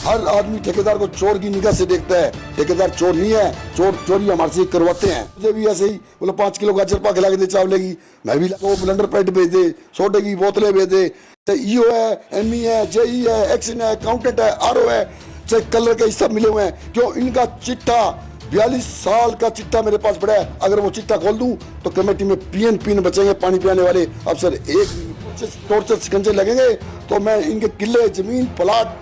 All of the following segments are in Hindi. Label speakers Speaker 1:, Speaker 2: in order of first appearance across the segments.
Speaker 1: हर आदमी ठेकेदार को चोर की निगाह से देखता है। ठेकेदार चोर नहीं है, चोर चोरी हमारे से करवाते हैं। मुझे भी ऐसे ही बोले 5 किलो गाजर पा खिला के दे चावल की, मैं भी वो ब्लेंडर पैट भेज दे, सोडे की बोतलें भेज दे। ईओ है, एमई है, जेई है, एक्शन है, अकाउंटेंट है, आरओ है, चाहे कलर के सब मिले हुए हैं। क्यों? इनका चिट्ठा 42 साल का चिट्ठा मेरे पास पड़ा है। अगर वो चिट्ठा खोल दूं तो कमेटी में पीएन बचेंगे, पानी पिलाने वाले अफसर। एक टॉर्चर शिकंजे लगेंगे तो मैं इनके किले, जमीन, प्लाट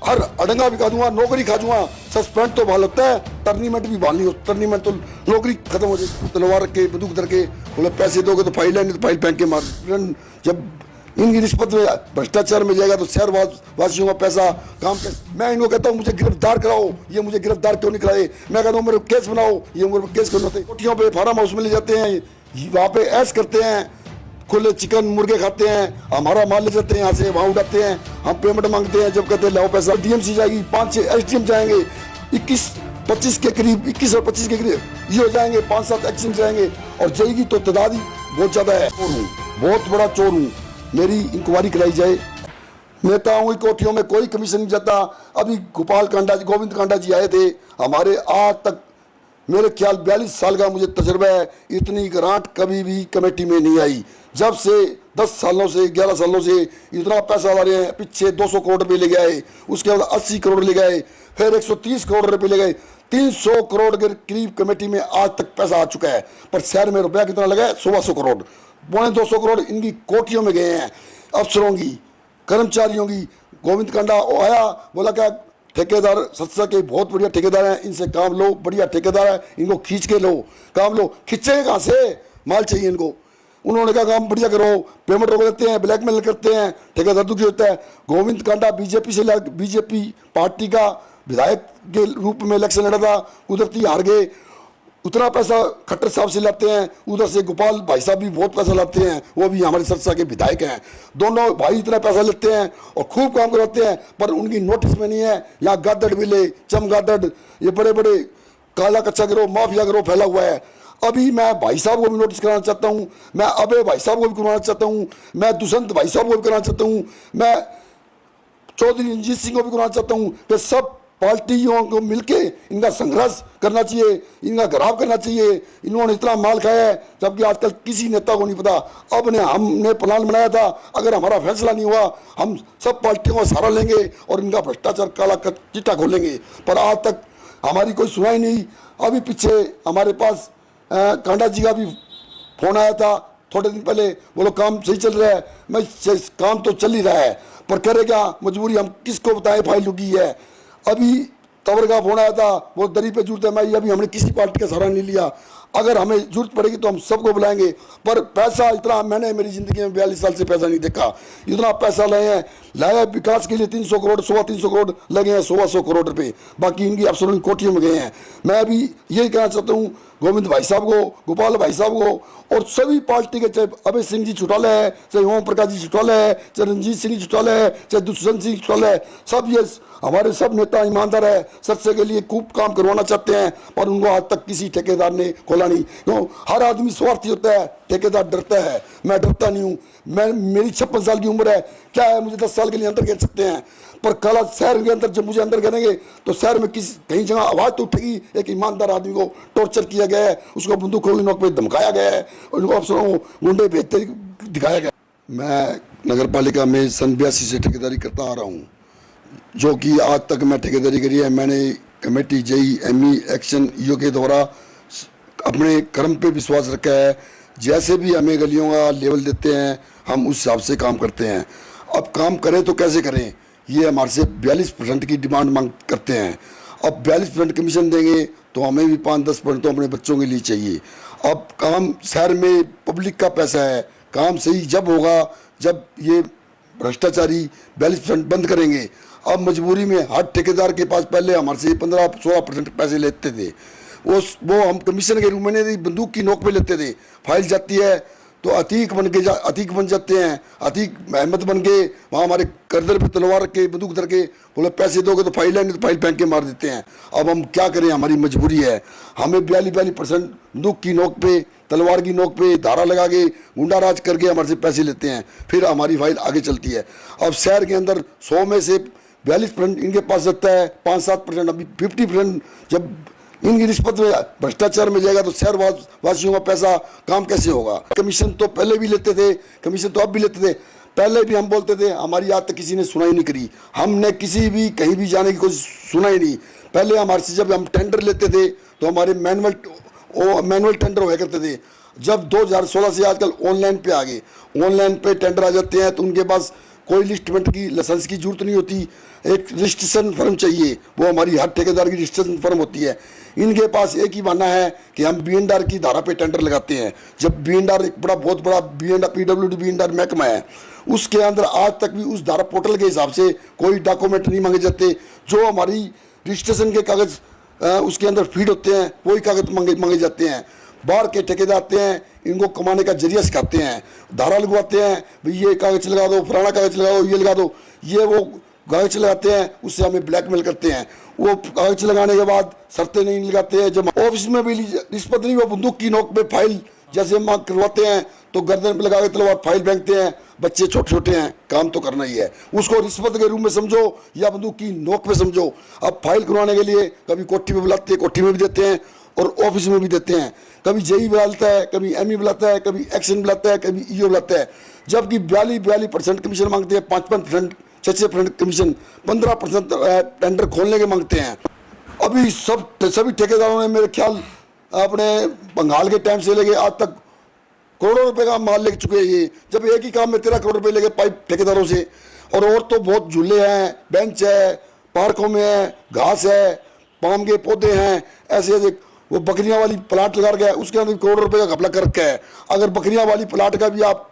Speaker 1: हर अडंगा भी खा दूंगा, नौकरी खा दूंगा। सस्पेंड तो बहुत लगता है, टर्नीमेंट भी बाल नहीं हो। टर्नीमेंट तो नौकरी खत्म हो जाए। तलवार रख के, बंदूक धर के बोले पैसे दोगे तो फाइल है, नहीं तो फाइल फेंक के मार। जब इनकी रिश्वत में भ्रष्टाचार में जाएगा तो शहर वासियों का पैसा काम पे। मैं इनको कहता हूँ मुझे गिरफ्तार कराओ, ये मुझे गिरफ्तार क्यों नहीं कराए? मैं कहता हूँ मेरे केस बनाओ, ये मेरे केस क्यों होते? कोठियों पे फार्म हाउस में ले जाते हैं, वहाँ पे ऐश करते हैं, खुले चिकन मुर्गे खाते हैं, हमारा माल ले जाते हैं, यहाँ से वहाँ उड़ाते हैं। हम पेमेंट मांगते हैं, जब कहते हैं लाओ पैसा। डीएमसी जाएगी, 5-6 एसडीएम जाएंगे, 21-25 के करीब, 21 और 25 के करीब ये हो जाएंगे, 5-7 एक्शन जाएंगे और जाएगी तो तादाद ही बहुत ज्यादा है। चोर हूँ, बहुत बड़ा चोर हूँ, मेरी इंक्वायरी कराई जाए। नेताओं की कोठियों में कोई कमीशन नहीं जाता। अभी गोपाल कांडा जी, गोविंद कांडा जी आए थे हमारे, आज तक मेरे ख्याल 42 साल का मुझे तजुर्बा है, इतनी ग्रांट कभी भी कमेटी में नहीं आई। जब से 10 सालों से 11 सालों से इतना पैसा ला रहे हैं। पीछे 200 करोड़ रुपये ले गए, उसके बाद 80 करोड़ ले गए, फिर 130 करोड़ रुपये ले गए, 300 करोड़ के करीब कमेटी में आज तक पैसा आ चुका है। पर शहर में रुपया कितना लगा है? 125 करोड़, 250 करोड़ इनकी कोठियों में गए हैं, अफसरों की, कर्मचारियों की। गोविंद कांडा आया, बोला क्या ठेकेदार सत्सा के बहुत बढ़िया ठेकेदार हैं, इनसे काम लो, बढ़िया ठेकेदार है, इनको खींच के लो, काम लो। खींचेंगे कहाँ से? माल चाहिए इनको। उन्होंने कहा काम बढ़िया करो, पेमेंट रोक देते हैं, ब्लैकमेल करते हैं, ठेकेदार दुखी होता है। गोविंद कांडा बीजेपी पार्टी का विधायक के रूप में इलेक्शन लड़ा था, कुदरती हार गए। उतना पैसा खट्टर साहब से लाते हैं, उधर से गोपाल भाई साहब भी बहुत पैसा लाते हैं, वो भी हमारे सरसा के विधायक हैं। दोनों भाई इतना पैसा लेते हैं और खूब काम करवाते हैं, पर उनकी नोटिस में नहीं है। यहाँ गादड़ मिले, चमगादड़, ये बड़े बड़े काला कच्चा गिरोह, माफिया गिरोह फैला हुआ है। अभी मैं भाई साहब को भी नोटिस कराना चाहता हूँ, मैं अबे भाई साहब को भी करवाना चाहता हूँ, मैं दुष्यंत भाई साहब को भी कराना चाहता हूँ, मैं चौधरी रंजीत सिंह को भी कराना चाहता हूँ कि सब पार्टियों को मिलके इनका संघर्ष करना चाहिए, इनका घराव करना चाहिए। इन्होंने इतना माल खाया है, जबकि आजकल किसी नेता को नहीं पता। अब ने हमने प्लान बनाया था, अगर हमारा फैसला नहीं हुआ हम सब पार्टियों का सहारा लेंगे और इनका भ्रष्टाचार काला चिट्ठा खोलेंगे। पर आज तक हमारी कोई सुनाई नहीं। अभी पीछे हमारे पास कांडा जी का भी फोन आया था थोड़े दिन पहले, बोलो काम सही चल रहा है। मैं काम तो चल ही रहा है, पर करे क्या, मजबूरी हम किसको बताएं, फाइल रुकी है। अभी तवर का फोन आया था, वो दरी पे जरूरत है। मैं अभी हमने किसी पार्टी का सहारा नहीं लिया, अगर हमें जरूरत पड़ेगी तो हम सबको बुलाएंगे। पर पैसा इतना मैंने मेरी जिंदगी में 42 साल से पैसा नहीं देखा। इतना पैसा लाए हैं, लाया विकास के लिए 300 करोड़, 350 करोड़ लगे हैं, 125 करोड़ रुपए, बाकी इनकी अफसरों की कोठियों में गए हैं। मैं अभी यही कहना चाहता हूँ गोविंद भाई साहब को, गोपाल भाई साहब को और सभी पार्टी के, चाहे अभय सिंह जी चौटाला है, चाहे ओम प्रकाश जी चौटाला है, चाहे रंजीत सिंह चौटाला है, चाहे दुष्यंत सिंह चौटाला है, सब ये हमारे सब नेता ईमानदार है, सत्य के लिए खूब काम करवाना चाहते हैं, पर उनको आज तक किसी ठेकेदार ने खोला नहीं। क्यों? हर आदमी स्वार्थी होता है, ठेकेदार डरता है। मैं डरता नहीं हूँ। मैं मेरी 56 साल की उम्र है, क्या है, मुझे 10 साल के लिए अंदर घेर सकते हैं। पर कल शहर के अंदर जब मुझे अंदर घेरेंगे तो शहर में कहीं जगह आवाज़ तो उठेगी, एक ईमानदार आदमी को टॉर्चर किया गया है, उसको बंदूक की नोक पे धमकाया गया है, उनको अफसरों को गुंडे भेजते दिखाया गया। मैं नगर पालिका में सन 82 से ठेकेदारी करता आ रहा हूँ, जो कि आज तक मैं ठेकेदारी करी है। मैंने committee, JE, ME, action, EO के द्वारा अपने कर्म पे विश्वास रखा है। जैसे भी हमें गलियों का लेवल देते हैं हम उस हिसाब से काम करते हैं। अब काम करें तो कैसे करें, ये हमारे से 42% की डिमांड मांग करते हैं। अब 42% कमीशन देंगे तो हमें भी 5-10% तो अपने बच्चों के लिए चाहिए। अब काम शहर में पब्लिक का पैसा है, काम सही जब होगा जब ये भ्रष्टाचारी 42% बंद करेंगे। अब मजबूरी में हर ठेकेदार के पास पहले हमारे से 15-16% पैसे लेते थे, वो हम कमीशन के रूप में नहीं, बंदूक की नोक पे लेते थे। फाइल जाती है तो अतीक बन जाते हैं, अतीक अहमद बन के वहाँ हमारे करदर पे तलवार रख के, बंदूक धर के बोले पैसे दोगे तो फाइल है, नहीं तो फाइल फेंक के मार देते हैं। अब हम क्या करें, हमारी मजबूरी है। हमें 42% बंदूक की नोक पे, तलवार की नोक पे धारा लगा के गुंडा राज करके हमारे से पैसे लेते हैं, फिर हमारी फाइल आगे चलती है। अब शहर के अंदर 100 में से 42% इनके पास रहता है, 5-7%, अभी 50%। जब इनकी रिश्वत में भ्रष्टाचार में जाएगा तो शहर वासियों का पैसा काम कैसे होगा। कमीशन तो पहले भी लेते थे, कमीशन तो अब भी लेते थे, पहले भी हम बोलते थे, हमारी आज तक किसी ने सुनाई नहीं करी, हमने किसी भी कहीं भी जाने की कोशिश सुना ही नहीं। पहले हमारे से जब हम टेंडर लेते थे तो हमारे मैनुअल टेंडर हुआ करते थे। जब 2016 से आजकल ऑनलाइन पे आ गए, ऑनलाइन पे टेंडर आ जाते हैं तो उनके पास कोई लिस्टमेंट की लाइसेंस की जरूरत नहीं होती, एक रजिस्ट्रेशन फर्म चाहिए, वो हमारी हर ठेकेदार की रजिस्ट्रेशन फर्म होती है। इनके पास एक ही बहाना है कि हम बीएनडीआर की धारा पे टेंडर लगाते हैं। जब बीएनडीआर एक बहुत बड़ा पीडब्ल्यूडी बीएनडीआर महकमा है, उसके अंदर आज तक भी उस धारा पोर्टल के हिसाब से कोई डॉक्यूमेंट नहीं मांगे जाते। जो हमारी रजिस्ट्रेशन के कागज उसके अंदर फीड होते हैं वही कागज मांगे जाते हैं। बाहर के ठेकेदार आते हैं, इनको कमाने का जरिया सिखाते हैं, धारा लगवाते हैं, भाई ये कागज लगा दो, फलाना कागज लगा दो, ये लगा दो, ये वो कागज लगाते हैं, उससे हमें ब्लैकमेल करते हैं। वो कागज लगाने के बाद शर्तें नहीं लगाते हैं। जब ऑफिस में भी रिश्वत नहीं, वो बंदूक की नोक पे फाइल जैसे मांग करवाते हैं तो गर्दन पे लगा के तलवार फाइल फेंकते हैं। बच्चे छोटे छोटे हैं, काम तो करना ही है, उसको रिश्वत के रूप में समझो या बंदूक की नोक पे समझो। अब फाइल करवाने के लिए कभी कोठी में बुलाते हैं, कोठी में भी देते हैं और ऑफिस में भी देते हैं। कभी जेई बुलाता है, कभी एमई बुलाता है, कभी एक्शन बुलाता है, कभी ईओ बुलाता है। जबकि 42% कमीशन मांगते हैं, 5% 6% कमीशन, 15% टेंडर खोलने के मांगते हैं। अभी सभी ठेकेदारों ने मेरे ख्याल अपने बंगाल के टाइम से लेके आज तक करोड़ों रुपए का माल ले चुके हैं। ये जब एक ही काम में 13 करोड़ रुपए लेके पाइप ठेकेदारों से, और तो बहुत झूले हैं, बेंच है, पार्कों में है, घास है, पाम के पौधे हैं, ऐसे ऐसे। वो बकरियां वाली प्लाट लगा रखा है, उसके अंदर करोड़ों रुपए का घपला कर रखा है। अगर बकरियां वाली प्लाट का भी आप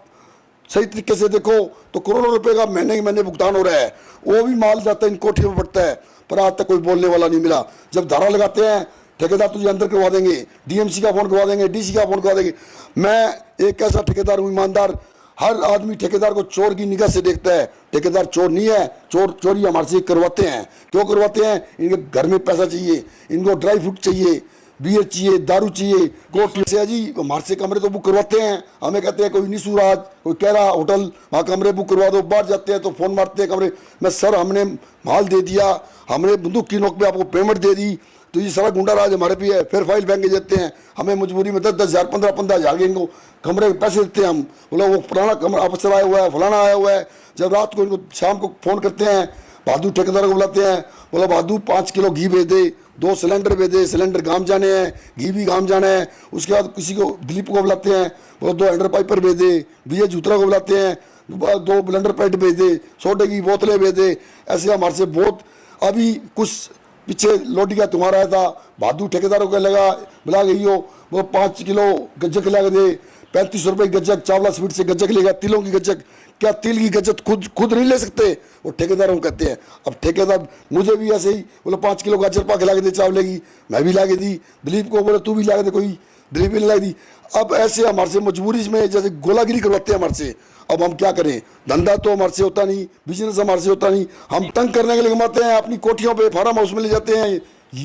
Speaker 1: सही तरीके से देखो तो करोड़ों रुपए का महीने भुगतान हो रहा है। वो भी माल जाता है इन कोठियों में पड़ता है, पर आज तक कोई बोलने वाला नहीं मिला। जब धारा लगाते हैं ठेकेदार तुझे अंदर करवा देंगे, डीएमसी का फोन करवा देंगे, डीसी का फोन करवा देंगे। मैं एक ऐसा ठेकेदार हूँ ईमानदार, हर आदमी ठेकेदार को चोर की निगाह से देखता है। ठेकेदार चोर नहीं है, चोरी हमारे से करवाते हैं। क्यों करवाते हैं? इनके घर में पैसा चाहिए, इनको ड्राई फ्रूट चाहिए, बियर चाहिए, दारू चाहिए। कोर्ट से जी हमारे से कमरे तो बुक करवाते हैं, हमें कहते हैं कोई निसूराज, कोई कह रहा होटल, वहाँ कमरे बुक करवा दो। बाहर जाते हैं तो फोन मारते हैं कमरे में, सर हमने माल दे दिया, हमने बंदूक की नोक पे आपको पेमेंट दे दी, तो ये सारा गुंडा राज हमारे पे है। फिर फाइल फेंक के देते हैं, हमें मजबूरी में 10-10 हज़ार 15-15 हज़ार के इनको कमरे के पैसे देते हैं। हम बोला वो पुराना कमरा अफसर आया हुआ है, फलाना आया हुआ है। जब रात को इनको शाम को फ़ोन करते हैं, बहादुर ठेकेदार को बुलाते हैं, बोला बहादुर 5 किलो घी भेज दे, 2 सिलेंडर भेज दे, सिलेंडर गांव जाने हैं, घी भी गांव जाना है। उसके बाद किसी को दिलीप को बुलाते हैं, बोला 2 हैंडर पाइपर भेज दे, बीए जूतरा को बुलाते हैं, 2 ब्लेंडर पैड भेज दे, सोडे की बोतलें भेज दे। ऐसे हमारे से बहुत। अभी कुछ पीछे लोटी का तुम्हारा आया था, बहादुर ठेकेदारों को लगा बुला गई हो, वो 5 किलो गज्जक ला के दे, 35 रुपये गज्जक, चावला स्वीट से गज्जक लेगा, तिलों की गज्जक। क्या तिल की गज्जक खुद नहीं ले सकते? वो ठेकेदारों को कहते हैं। अब ठेकेदार मुझे भी ऐसे ही बोले 5 किलो गाजर पा के ला के दे चावले की, मैं भी ला के दी। दिलीप को बोले तू भी ला के दे, कोई दिलीप भी ला दी। अब ऐसे हमारे से मजबूरी में जैसे गोलागिरी करवाते हैं हमारे से। अब हम क्या करें? धंधा तो हमारे से होता नहीं, बिजनेस हमारे से होता नहीं। हम तंग करने के लिए कमाते हैं, अपनी कोठियों पे फार्म हाउस में ले जाते हैं,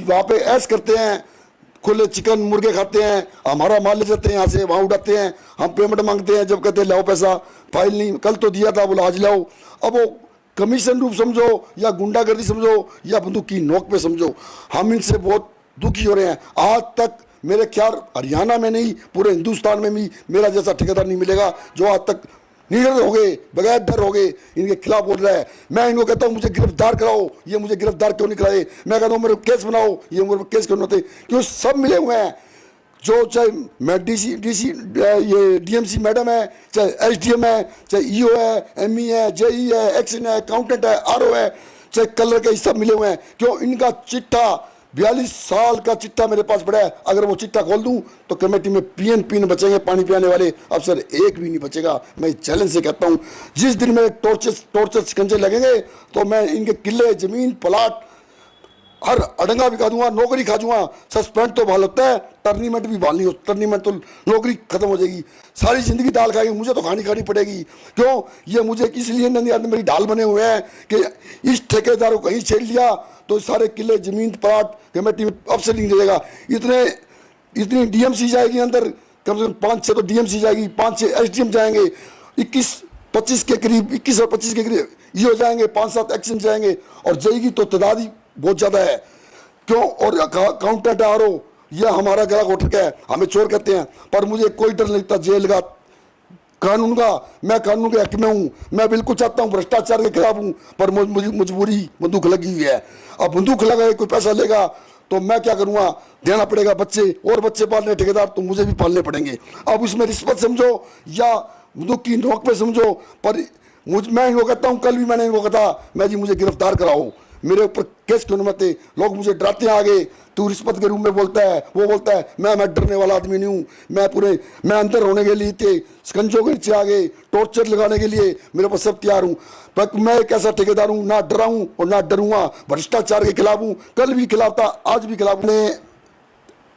Speaker 1: वहाँ पे ऐश करते हैं, खुले चिकन मुर्गे खाते हैं, हमारा माल ले जाते हैं, यहाँ से वहाँ उड़ाते हैं। हम पेमेंट मांगते हैं, जब कहते हैं लाओ पैसा, फाइल नहीं, कल तो दिया था, बोला आज लाओ। अब वो कमीशन रूप समझो या गुंडागर्दी समझो या बंदूक की नोक पे समझो, हम इनसे बहुत दुखी हो रहे हैं। आज तक मेरे ख्याल हरियाणा में नहीं, पूरे हिंदुस्तान में भी मेरा जैसा ठेकेदार नहीं मिलेगा जो आज तक निडर हो गए, बगैर डर हो गए, इनके खिलाफ बोल रहा है। मैं इनको कहता हूँ मुझे गिरफ्तार कराओ, ये मुझे गिरफ्तार क्यों नहीं कराए? मैं कहता हूँ मेरे केस बनाओ, ये मेरे केस क्यों नहीं होते? क्यों सब मिले हुए हैं। जो चाहे मैं डीसी ये डीएमसी मैडम है, चाहे एसडीएम है, चाहे ईओ है, एमई है, जेई है, एक्शन है, अकाउंटेंट है, आरओ है, चाहे कलर के, सब मिले हुए हैं। क्यों? इनका चिट्ठा 42 साल का चिट्ठा मेरे पास पड़ा है। अगर वो चिट्ठा खोल दूं तो कमेटी में पीन बचेंगे, पानी पिलाने वाले अफसर एक भी नहीं बचेगा। मैं चैलेंज से कहता हूं, जिस दिन मेरे टॉर्चर शिकंजे लगेंगे तो मैं इनके किले, जमीन, प्लाट, हर अडंगा भी खा दूंगा, नौकरी खा दूंगा। सस्पेंड तो बहाल होता है, टर्नीमेंट भी बहाल नहीं हो, टर्नीमेंट तो नौकरी खत्म हो जाएगी। सारी जिंदगी दाल खाएगी, मुझे तो खानी पड़ेगी। क्यों? ये मुझे इसलिए नहीं आते, मेरी ढाल बने हुए हैं कि इस ठेकेदार को कहीं छेड़ लिया तो सारे किले, जमीन, प्लाट कमेटी में अफसर नहीं देगा। इतनी डीएमसी जाएगी अंदर, कम से कम 5-6 तो डीएमसी जाएगी, 5-6 एसडीएम जाएंगे, 21 25 के करीब, 21 और 25 के करीब ये हो जाएंगे, 5-7 एक्शन जाएंगे और जाएगी तो तादाद ही बहुत ज़्यादा है। क्यों? और काउंटर आर हो, यह हमारा गला घोट रखा है, हमें चोर कहते हैं, पर मुझे कोई डर नहीं लगता जेल का, कानून का। मैं कानून के हक में हूँ, मैं बिल्कुल चाहता हूँ भ्रष्टाचार के खिलाफ हूँ, पर मुझे मजबूरी बंदूक लगी हुई है। अब बंदूक लगा कोई पैसा लेगा तो मैं क्या करूँगा? देना पड़ेगा, बच्चे और बच्चे पालने ठेकेदार तो मुझे भी पालने पड़ेंगे। अब उसमें रिश्वत समझो या बंदूक की नोक पे समझो, पर मैं इनको कहता हूँ, कल भी मैंने इनको कहा, मैं जी मुझे गिरफ्तार कराओ, मेरे ऊपर केस क्यों मत है? लोग मुझे डराते हैं आगे, तू रिश्वत के रूप में बोलता है, वो बोलता है। मैं डरने वाला आदमी नहीं हूँ। मैं अंदर होने के लिए थे, शिकंजों के नीचे आ गए, टॉर्चर लगाने के लिए मेरे पास सब तैयार हूँ। पर मैं एक ऐसा ठेकेदार हूँ, ना डरा हूँ और ना डरूंगा। भ्रष्टाचार के खिलाफ हूँ, कल भी खिलाफ था, आज भी खिलाफ। ने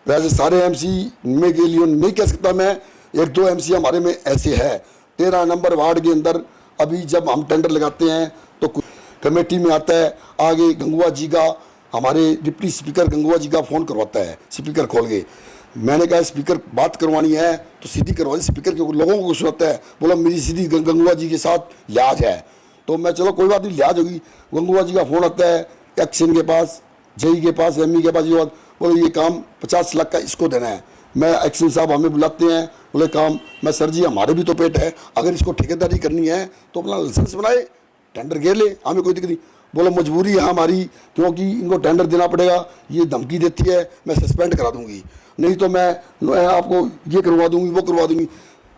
Speaker 1: वैसे सारे एमसी में के लिए नहीं कह सकता मैं, 1-2 एमसी हमारे में ऐसे है। 13 नंबर वार्ड के अंदर अभी जब हम टेंडर लगाते हैं तो कमेटी में आता है, आगे गंगुआ जी का, हमारे डिप्टी स्पीकर गंगुआ जी का फ़ोन करवाता है स्पीकर खोल के। मैंने कहा स्पीकर बात करवानी है तो सीधी करवा दी, स्पीकर के लोगों को सुनाता है, बोला मेरी सीधी गंगुआ जी के साथ लिहाज है। तो मैं चलो कोई बात नहीं, लिहाज होगी। गंगुआ जी का फ़ोन आता है एक्शन के पास, जेई के पास, एमई के पास, ये बात बोलो ये काम 50 लाख का इसको देना है। मैं एक्शन साहब हमें बुलाते हैं, बोले काम, मैं सर जी हमारे भी तो पेट है, अगर इसको ठेकेदारी करनी है तो अपना लाइसेंस बनाए, टेंडर घेर ले, हमें कोई दिक्कत नहीं। बोलो मजबूरी है हमारी, क्योंकि इनको टेंडर देना पड़ेगा, ये धमकी देती है, मैं सस्पेंड करा दूंगी, नहीं तो मैं आपको ये करवा दूंगी, वो करवा दूंगी।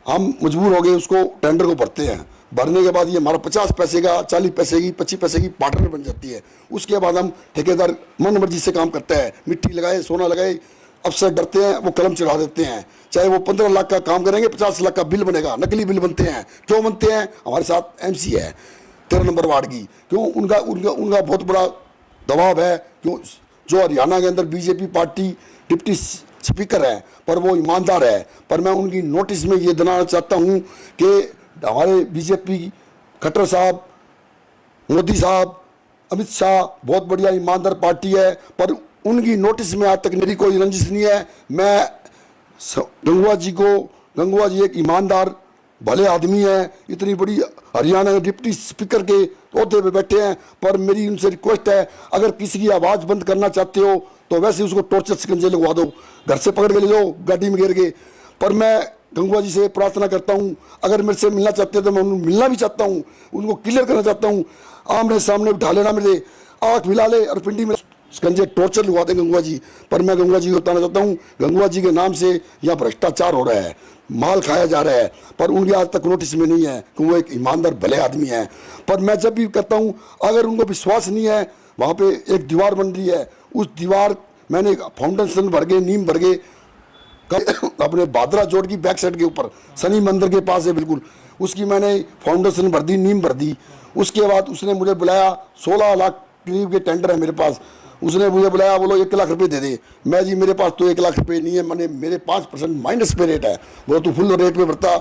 Speaker 1: हम मजबूर हो गए, उसको टेंडर को भरते हैं। भरने के बाद ये हमारा 50 पैसे का, 40 पैसे की, 25 पैसे की पार्टनर बन जाती है। उसके बाद हम ठेकेदार मन मर्जी से काम करता है, मिट्टी लगाए, सोना लगाए, अफसर डरते हैं, वो कलम चढ़ा देते हैं। चाहे वो 15 लाख का काम करेंगे, 50 लाख का बिल बनेगा, नकली बिल बनते हैं। क्यों बनते हैं? हमारे साथ एमसी है 13 नंबर वार्ड की, क्यों? उनका बहुत बड़ा दबाव है। क्यों? जो हरियाणा के अंदर बीजेपी पार्टी डिप्टी स्पीकर है, पर वो ईमानदार है। पर मैं उनकी नोटिस में ये देना चाहता हूँ कि हमारे बीजेपी खट्टर साहब, मोदी साहब, अमित शाह बहुत बढ़िया ईमानदार पार्टी है, पर उनकी नोटिस में आज तक मेरी कोई रंजिश नहीं है। मैं गंगुआ जी एक ईमानदार भले आदमी है, इतनी बड़ी हरियाणा के डिप्टी स्पीकर के ओहदे पे बैठे हैं, पर मेरी उनसे रिक्वेस्ट है, अगर किसी की आवाज़ बंद करना चाहते हो तो वैसे उसको टॉर्चर शिकंजे लगवा दो, घर से पकड़ के ले जाओ गाड़ी में घेर के। पर मैं गंगुआ जी से प्रार्थना करता हूँ, अगर मेरे से मिलना चाहते हैं तो मैं उनको मिलना भी चाहता हूँ, उनको क्लियर करना चाहता हूँ, आमने सामने बिठा लेना, मेरे आँख मिला ले और पिंडी में शिकंजे टॉर्चर लगवा दें गंगुआ जी। पर मैं गंगुआ जी को बताना चाहता हूँ, गंगुआ जी के नाम से यहाँ भ्रष्टाचार हो रहा है, माल खाया जा रहा है, पर उनकी आज तक नोटिस में नहीं है कि वो एक ईमानदार भले आदमी है। पर मैं जब भी कहता हूँ, अगर उनको विश्वास नहीं है, वहाँ पे एक दीवार बन रही है, उस दीवार मैंने फाउंडेशन भर गए, नीम भर गए, अपने भादरा जोड़ की बैक साइड के ऊपर शनि मंदिर के पास है बिल्कुल, उसकी मैंने फाउंडेशन भर दी, नीम भर दी। उसके बाद उसने मुझे बुलाया, 16 लाख करीब के टेंडर है मेरे पास, उसने मुझे बुलाया, बोलो 1 लाख रुपए दे दे। मैं जी मेरे पास तो 1 लाख रुपए नहीं है, मैंने मेरे 5% माइनस पे रेट है। बोलो तू फुल रेट पे भरता,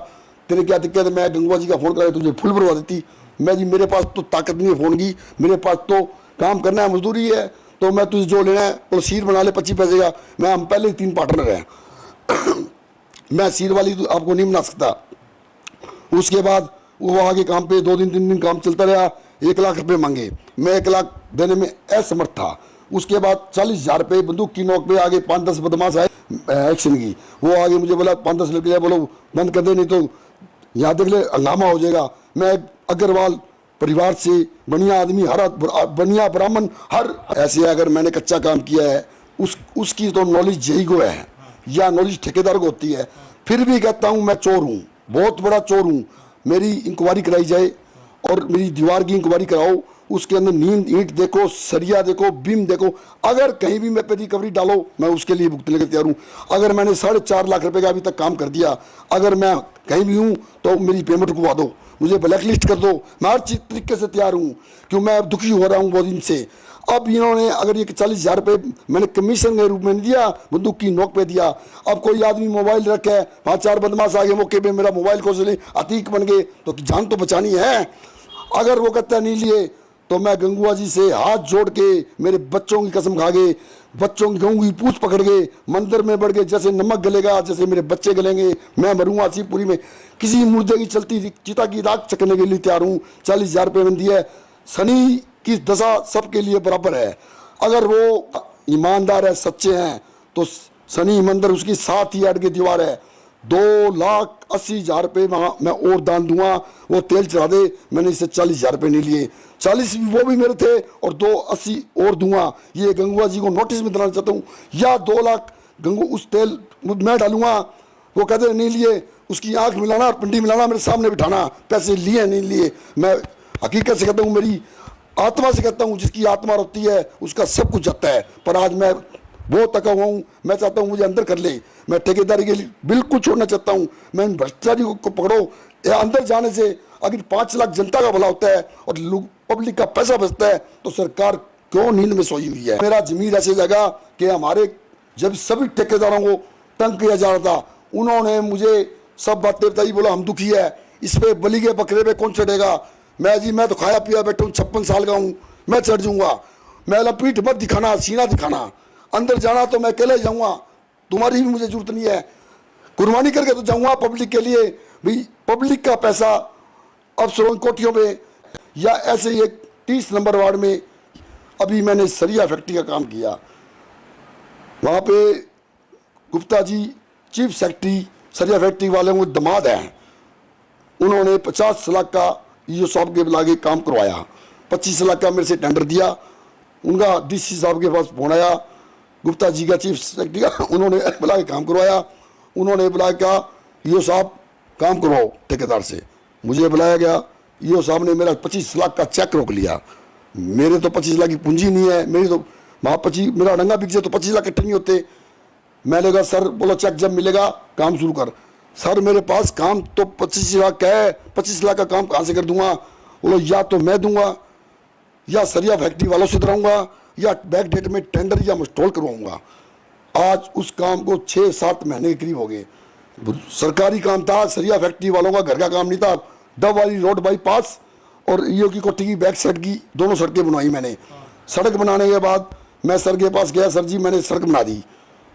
Speaker 1: तेरे क्या दिक्कत है? मैं गंगुआ जी का फ़ोन करा तुझे फुल भरवा देती। मैं जी मेरे पास तो ताकत नहीं है फ़ोन की, मेरे पास तो काम करना है, मजदूरी है, तो मैं तुझे जो लेना है वो सीर बना ले 25 पैसे का। मैं हम पहले ही 3 पार्टनर हैं मैं सीर वाली तो आपको नहीं बना सकता। उसके बाद वो आगे काम पे 2 दिन 3 दिन काम चलता रहा, 1 लाख रुपए मांगे, मैं 1 लाख देने में असमर्थ था। उसके बाद 40,000 रुपये बंदूक की नोक पे आगे 5-10 बदमाश आए एक्शन की, वो आगे मुझे बोला 5-10 लड़के बोलो बंद कर दे, नहीं तो यहाँ देख ले हंगामा हो जाएगा। मैं अग्रवाल परिवार से बढ़िया आदमी, हर बढ़िया ब्राह्मण, हर ऐसे अगर मैंने कच्चा काम किया है उसकी तो नॉलेज यही को है या नॉलेज ठेकेदार को होती है। फिर भी कहता हूँ मैं चोर हूँ, बहुत बड़ा चोर हूँ। मेरी इंक्वायरी कराई जाए और मेरी दीवार की इंक्वायरी कराओ, उसके अंदर नींद ईंट देखो, सरिया देखो, बीम देखो, अगर कहीं भी मैं पे रिकवरी डालो मैं उसके लिए भुगतने के तैयार हूँ। अगर मैंने 4.5 लाख रुपए का अभी तक काम कर दिया, अगर मैं कहीं भी हूँ तो मेरी पेमेंट रुकवा दो, मुझे ब्लैक लिस्ट कर दो, मैं हर चीज तरीके से तैयार हूँ, क्यों मैं दुखी हो रहा हूँ बहुत दिन से। अब इन्होंने अगर ये 40,000 रुपये मैंने कमीशन के रूप में नहीं दिया, बंदूक की नोक पे दिया। अब कोई आदमी मोबाइल रखे है, 5-4 बदमाश आगे मौके पे मेरा मोबाइल को चले अतीक बन गए, तो जान तो बचानी है। अगर वो कहता नहीं लिए तो मैं गंगुआ जी से हाथ जोड़ के, मेरे बच्चों की कसम खा के, बच्चों की गऊ की पूछ पकड़ के मंदिर में बढ़ के, जैसे नमक गलेगा जैसे मेरे बच्चे गलेंगे, मैं मरूंगा शिवपुरी में, किसी मुर्दे की चलती चिता की राख चकने के लिए तैयार हूँ। 40,000 रुपये बंदी है। शनि की दशा सबके लिए बराबर है। अगर वो ईमानदार है, सच्चे हैं, तो शनि मंदिर उसकी 7 ही अड़ की दीवार है। 2,80,000 रुपये मैं और दान दूंगा। वो तेल चढ़ा दे, मैंने इससे 40,000 रुपये नहीं लिए, 40 वो भी मेरे थे और 2,80 और दूंगा। ये गंगुआ जी को नोटिस में देना चाहता हूँ। या 2 लाख गंगू उस तेल मैं डालूंगा, वो कहते नहीं लिए, उसकी आंख मिलाना और पिंडी मिलाना, मेरे सामने बिठाना, पैसे लिए नहीं लिए। मैं हकीकत से कहता हूँ, मेरी आत्मा से कहता हूँ, जिसकी आत्मा रोती है उसका सब कुछ जाता है। पर आज मैं बहुत थका हुआ हूँ, मैं चाहता हूँ मुझे अंदर कर ले। मैं ठेकेदारी के लिए बिल्कुल छोड़ना चाहता हूँ। मैं इन भ्रष्टाचारी को पकड़ो। अंदर जाने से अगर 5 लाख जनता का भला होता है और पब्लिक का पैसा बचता है, तो सरकार क्यों नींद में सोई हुई है। मेरा जमीन ऐसी जगह कि हमारे जब सभी ठेकेदारों को तंग किया जा रहा था, उन्होंने मुझे सब बातें बताई, बोला हम दुखी है, इस पे बलि के बकरे पे कौन चढ़ेगा। मैं तो खाया पिया बैठा हूँ, 56 साल का हूँ, मैं चढ़ जाऊंगा। मैं लपीठ मत दिखाना, सीना दिखाना। अंदर जाना तो मैं अकेले जाऊंगा, तुम्हारी भी मुझे जरूरत नहीं है। कुर्बानी करके तो जाऊंगा पब्लिक के लिए भी। पब्लिक का पैसा अफसरों की कोठियों पे, या ऐसे ही एक 30 नंबर वार्ड में अभी मैंने सरिया फैक्ट्री का काम किया। वहाँ पे गुप्ता जी चीफ सेक्रेटरी सरिया फैक्ट्री वाले को दमाद हैं, उन्होंने 50 लाख का ईओ साहब के बुला के काम करवाया। 25 लाख का मेरे से टेंडर दिया। उनका डीसी साहब के पास फोन आया, गुप्ता जी का चीफ सेक्रेटरी का, उन्होंने बुला के काम करवाया। उन्होंने बुला के ईओ साहब काम करवाओ ठेकेदार से। मुझे बुलाया गया, ईओ साहब ने मेरा 25 लाख का चेक रोक लिया। मेरे तो 25 लाख की पूंजी नहीं है, मेरी तो वहाँ 25 मेरा डंगा बिक जाए तो 25 लाख इकट्ठे नहीं होते। मैंने कहा सर, बोलो चेक जब मिलेगा काम शुरू कर। सर मेरे पास काम तो 25 लाख का है, 25 लाख का काम कहाँ से कर दूंगा। बोलो या तो मैं दूंगा, या सरिया फैक्ट्री वालों से कराऊंगा, या बैक डेट में टेंडर या इंस्टॉल करवाऊंगा। आज उस काम को 6-7 महीने के करीब हो गए। सरकारी काम था, सरिया फैक्ट्री वालों का घर का काम नहीं था। डब वाली रोड बाईपास और ईओ की कोठी की बैक साइड की दोनों सड़कें बनवाई मैंने। सड़क बनाने के बाद मैं सर के पास गया, सर जी मैंने सड़क बना दी।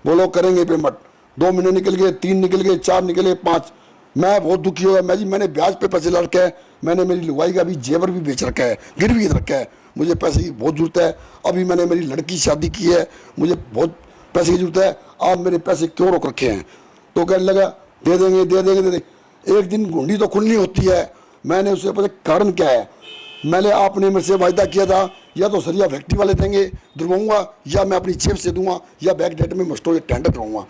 Speaker 1: बोलो करेंगे पेमेंट। 2 महीने निकल गए, 3 निकल गए, 4 निकले, 5। मैं बहुत दुखी हो गया। मैंने ब्याज पे पैसे ला रखे हैं, मैंने मेरी लुगाई का भी जेवर भी बेच रखा है, गिरवी रखा है। मुझे पैसे की बहुत जरूरत है। अभी मैंने मेरी लड़की की शादी की है, मुझे बहुत पैसे की जरूरत है। आप मेरे पैसे क्यों रोक रखे हैं। तो कहने लगा दे देंगे दे देंगे दे देंगे। एक दिन घुंडी तो खुलनी होती है। मैंने उससे पूछा कारण क्या है। मैंने आपने मेरे से वायदा किया था, या तो सरिया फैक्ट्री वाले देंगे दिलवाऊंगा, या मैं अपनी जेब से दूंगा, या बैक डेट में मस्टोर टेंडर कराऊंगा।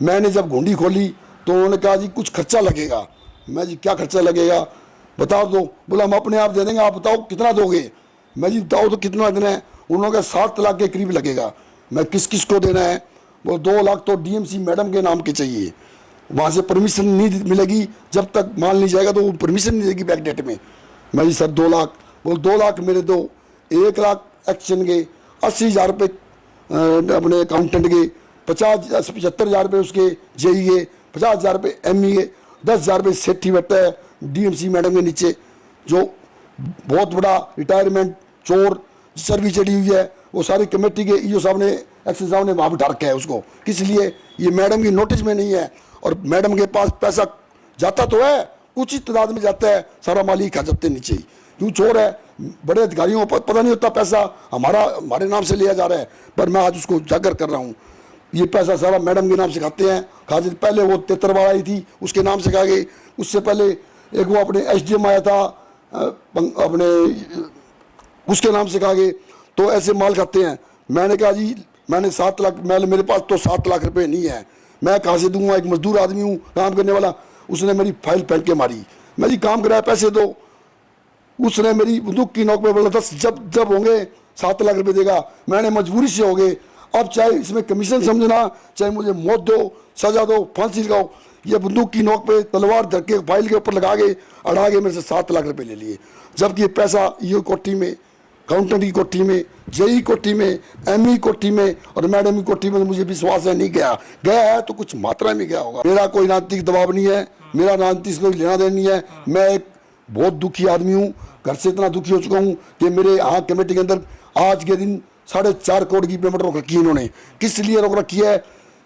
Speaker 1: मैंने जब घुंडी खोली तो उन्होंने कहा जी कुछ खर्चा लगेगा। मैं जी क्या खर्चा लगेगा बताओ। तो बोला हम अपने आप दे देंगे, आप बताओ कितना दोगे। मैं जी बताओ तो कितना देना है। उन्होंने कहा 7 लाख के करीब लगेगा। मैं किस किस को देना है। वो 2 लाख तो डीएमसी मैडम के नाम के चाहिए, वहाँ से परमिशन नहीं मिलेगी, जब तक माल नहीं जाएगा तो वो परमिशन नहीं देगी बैक डेट में। मैं जी सर 2 लाख। बोल 2 लाख मेरे दो, 1 लाख एक्शन के, 80,000 रुपये अपने अकाउंटेंट के, 75,000 रुपये उसके जेई के, 50,000 रुपये एमई के, 10,000 रुपये सेठी बैठता है डीएमसी मैडम के नीचे, जो बहुत बड़ा रिटायरमेंट चोर सर्विस चढ़ी हुई है। वो सारी कमेटी के ईओ साहब ने एक्शन साहब ने वहाँ पर रखा है उसको, किस लिए। ये मैडम की नोटिस में नहीं है, और मैडम के पास पैसा जाता तो है, उचित तादाद में जाता है, सारा माल ही खा जाते नीचे ही। क्यों चोर है, बड़े अधिकारियों को पता नहीं होता पैसा हमारे नाम से लिया जा रहा है। पर मैं आज उसको उजागर कर रहा हूँ, ये पैसा सारा मैडम के नाम से खाते हैं। खाते पहले वो तेतरवाड़ा आई थी, उसके नाम से खा गए। उससे पहले एक वो अपने एसडीएम आया था अपने, उसके नाम से खा गए। तो ऐसे माल खाते हैं। मैंने कहा जी मैंने 7 लाख, मेरे पास तो 7 लाख रुपए नहीं है, मैं कहाँ से दूंगा। एक मजदूर आदमी हूँ काम करने वाला। उसने मेरी फाइल फेंक के मारी। मैं जी काम कराया पैसे दो। उसने मेरी बंदूक की नोक पे बोला 10 जब होंगे 7 लाख रुपए देगा। मैंने मजबूरी से हो गए। अब चाहे इसमें कमीशन समझना, चाहे मुझे मौत दो, सजा दो, फांसी लगाओ, ये बंदूक की नोक पे तलवार धर के फाइल के ऊपर लगा के अड़ा के मेरे से 7 लाख रुपए ले लिए। जबकि ये पैसा ईओ कोठी में, अकाउंटेंट की कोठी में, जेई कोठी में, एमई कोठी में और मैडम की कोठी में मुझे विश्वास है नहीं गया है तो कुछ मात्रा में गया होगा। मेरा कोई राजनीतिक दबाव नहीं है, मेरा राजनीति से कोई लेना देना नहीं है। मैं एक बहुत दुखी आदमी हूँ, घर से इतना दुखी हो चुका हूँ कि मेरे यहाँ कमेटी के अंदर आज के दिन 4.5 करोड़ की पेमेंट रोक रखी है इन्होंने। किस लिए रोक रखी है?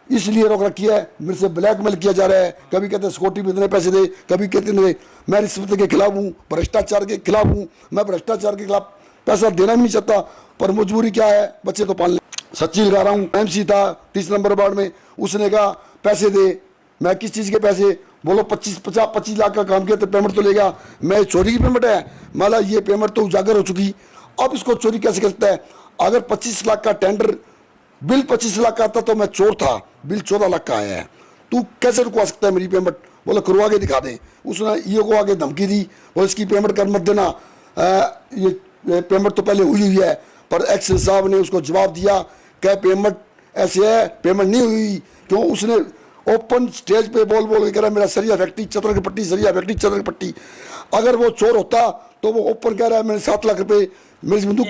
Speaker 1: इसलिए रोक रखी है, मेरे से ब्लैकमेल किया जा रहा है। कभी कहते हैं सिक्योरिटी में इतने पैसे दे, कभी कहते हैं मैं रिश्वत के खिलाफ हूँ, भ्रष्टाचार के खिलाफ हूँ। मैं भ्रष्टाचार के खिलाफ पैसा देना भी नहीं चाहता, पर मजबूरी क्या है, बच्चे तो पालने। सच्ची लगा रहा हूँ। MC था 30 नंबर वार्ड में, उसने कहा पैसे दे। मैं किस चीज़ के पैसे? बोलो 25 लाख का काम किया तो पेमेंट तो लेगा। मैं चोरी की पेमेंट है, माला ये पेमेंट तो उजागर हो चुकी, अब इसको चोरी कैसे कर सकता है? अगर 25 लाख का टेंडर, बिल 25 लाख का आता तो मैं चोर था, बिल 14 लाख का आया है, तू कैसे रुकवा सकता है मेरी पेमेंट? बोले करवा के दिखा दे। उसने ईओ को आगे धमकी दी, बोले इसकी पेमेंट कर मत देना, ये पेमेंट तो पहले हुई है। पर एक्स साहब ने उसको जवाब दिया क्या पेमेंट ऐसे है, पेमेंट नहीं हुई। क्यों? उसने ओपन स्टेज पे बोल के कह रहा है मेरा सरिया फैक्ट्री चतर की पट्टी, सरिया फैक्ट्री चतर की पट्टी। अगर वो चोर होता तो वो ओपन कह रहा है मैंने 7 लाख रुपए मेरी बंदूक।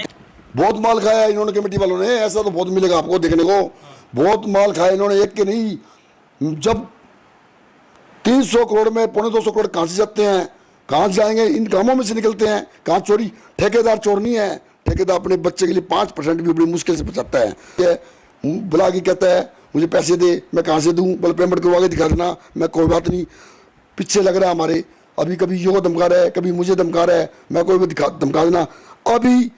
Speaker 1: बहुत माल खाया इन्होंने कमेटी वालों ने, ऐसा तो बहुत मिलेगा आपको देखने को। बहुत माल खाया इन्होंने, एक के नहीं। जब 300 करोड़ में 250 करोड़ कहाँ से जाते हैं, कहाँ से जाएंगे? इन कामों में से निकलते हैं। कहाँ चोरी? ठेकेदार चोर नहीं है, ठेकेदार अपने बच्चे के लिए 5% भी बड़ी मुश्किल से बचाता है। बुला के कहता है मुझे पैसे दे, मैं कहाँ से दूँ? बोले पेमेंट करवा के दिखा देना। मैं कोई बात नहीं, पीछे लग रहा है हमारे, अभी कभी यो धमका रहा है, कभी मुझे धमका रहा है, मैं कोई भी धमका देना। अभी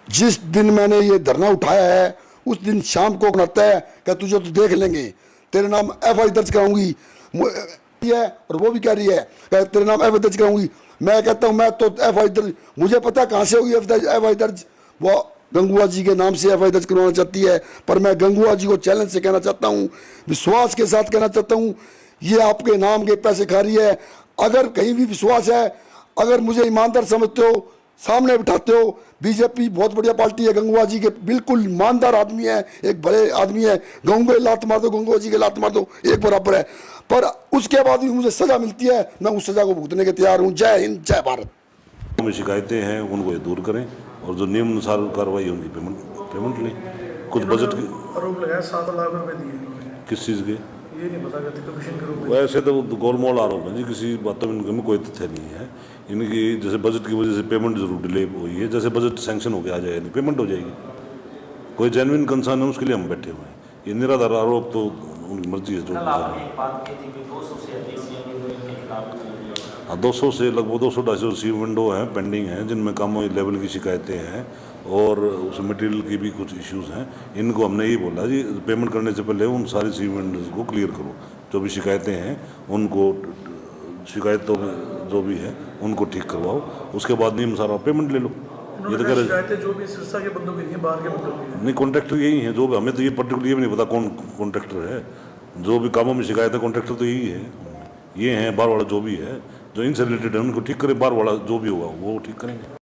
Speaker 1: जिस दिन मैंने ये धरना उठाया है उस दिन शाम को बनाता है कि तुझे तो देख लेंगे, तेरे नाम FI दर्ज कराऊंगी है, और वो भी कह रही है कि तेरे नाम FI दर्ज कराऊंगी। मैं कहता हूँ मैं तो FI दर्ज, मुझे पता कहाँ से होगी FI दर्ज। वो गंगुआ जी के नाम से FI दर्ज करवाना चाहती है, पर मैं गंगुआ जी को चैलेंज से कहना चाहता हूँ, विश्वास के साथ कहना चाहता हूँ, ये आपके नाम के पैसे खा रही है। अगर कहीं भी विश्वास है, अगर मुझे ईमानदार समझते हो, सामने बिठाते हो। बीजेपी बहुत बढ़िया पार्टी है, गंगुआ जी के बिल्कुल ईमानदार आदमी है, एक बड़े आदमी है। गंगुआ लात मार दो, गंगुआ जी के लात मार दो, एक बराबर है। पर उसके बाद भी मुझे सजा मिलती है, मैं उस सजा को भुगतने के तैयार हूँ। जय हिंद, जय भारत।
Speaker 2: में शिकायतें हैं उनको ये दूर करें और जो नियम अनुसार कार्रवाई होगी पेमेंट लें। कुछ बजट के
Speaker 3: आरोप लगाया 7 लाख रुपए दिए इन्होंने।
Speaker 2: किस चीज़ के?
Speaker 3: ये नहीं पता कहते कमीशन के रूप में।
Speaker 2: वैसे तो गोलमोल आरोप है जी, किसी बातों में इनमें कोई तथ्य नहीं है। इनकी जैसे बजट की वजह से पेमेंट जरूर डिले हुई है, जैसे बजट सैंक्शन हो गया आ जाएगा, पेमेंट हो जाएगी। कोई जेन्युइन कंसर्न है उसके लिए हम बैठे हुए हैं। ये निराधार आरोप तो उनकी मर्जी है जो। हाँ, 200 से लगभग 200-250 सी विंडो हैं पेंडिंग हैं, जिनमें कम लेवल की शिकायतें हैं और उस मटेरियल की भी कुछ इश्यूज हैं। इनको हमने यही बोला जी पेमेंट करने से पहले उन सारी सी विंडोज को क्लियर करो, जो भी शिकायतें हैं उनको, शिकायतों जो भी है उनको ठीक करवाओ, उसके बाद नियम सारा पेमेंट ले लो। ये तो कह रहे
Speaker 3: शिकायतें जो भी सिरसा के बंदों की नहीं है, बाहर के बंदों की
Speaker 2: नहीं, कॉन्ट्रैक्टर यही है जो हमें तो ये पर्टिकुलर ये भी नहीं पता कौन कॉन्ट्रैक्टर है। जो भी कामों में शिकायत है कॉन्ट्रैक्टर तो यही है, ये हैं बार वाला जो भी है, जो इनसे रिलेटेड है उनको ठीक करें, बार वाला जो भी होगा वो ठीक करेंगे।